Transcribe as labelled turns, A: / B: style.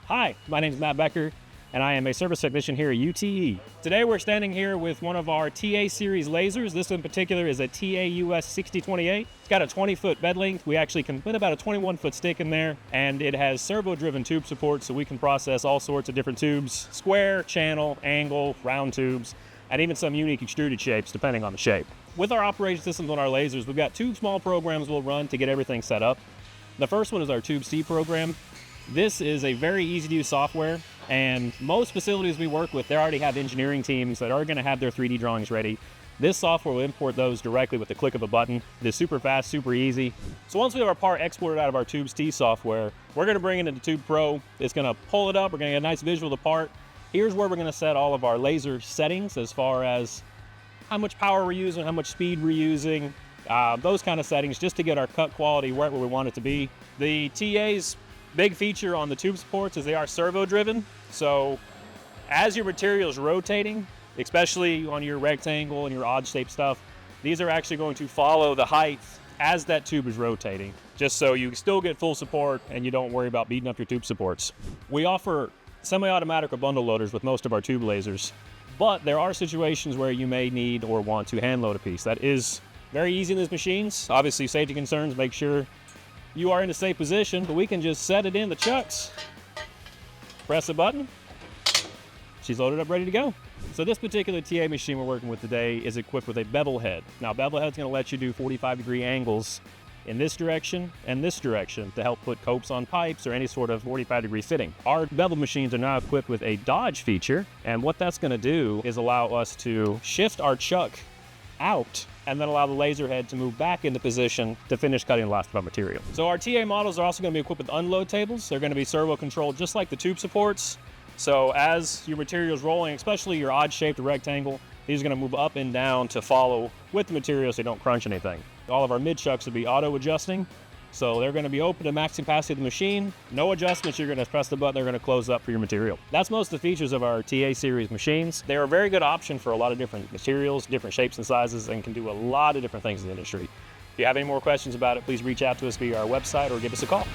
A: Hi, my name is Matt Becker, and I am a service technician here at UTE. Today we're standing here with one of our TA series lasers. This in particular is a TAUS6028. It's got a 20-foot bed length. We actually can put about a 21-foot stick in there, and it has servo-driven tube support, so we can process all sorts of different tubes: square, channel, angle, round tubes, and even some unique extruded shapes depending on the shape. With our operation systems on our lasers, we've got two small programs we'll run to get everything set up. The first one is our TubesT program. This is a very easy to use software, and most facilities we work with, they already have engineering teams that are going to have their 3D drawings ready. This software will import those directly with the click of a button. It is super fast, super easy. So once we have our part exported out of our TubesT software, we're going to bring it into TubePro. It's going to pull it up. We're going to get a nice visual of the part. Here's where we're going to set all of our laser settings as far as how much power we're using, how much speed we're using, those kind of settings, just to get our cut quality right where we want it to be. The TA's big feature on the tube supports is they are servo-driven. So as your material is rotating, especially on your rectangle and your odd-shaped stuff, these are actually going to follow the height as that tube is rotating, just so you still get full support and you don't worry about beating up your tube supports. We offer semi-automatic or bundle loaders with most of our tube lasers, but there are situations where you may need or want to hand load a piece. That is very easy in these machines. Obviously, safety concerns, make sure you are in a safe position, but we can just set it in the chucks, press a button, she's loaded up, ready to go. So this particular TA machine we're working with today is equipped with a bevel head. Now, bevel head's gonna let you do 45-degree angles in this direction and this direction to help put copes on pipes or any sort of 45-degree fitting. Our bevel machines are now equipped with a dodge feature, and what that's gonna do is allow us to shift our chuck out and then allow the laser head to move back into position to finish cutting the last of our material. So our TA models are also going to be equipped with unload tables. They're going to be servo-controlled just like the tube supports. So as your material is rolling, especially your odd-shaped rectangle, these are going to move up and down to follow with the material so you don't crunch anything. All of our mid-chucks will be auto-adjusting. So they're going to be open to max capacity of the machine. No adjustments, you're going to press the button, they're going to close up for your material. That's most of the features of our TA series machines. They're a very good option for a lot of different materials, different shapes and sizes, and can do a lot of different things in the industry. If you have any more questions about it, please reach out to us via our website or give us a call.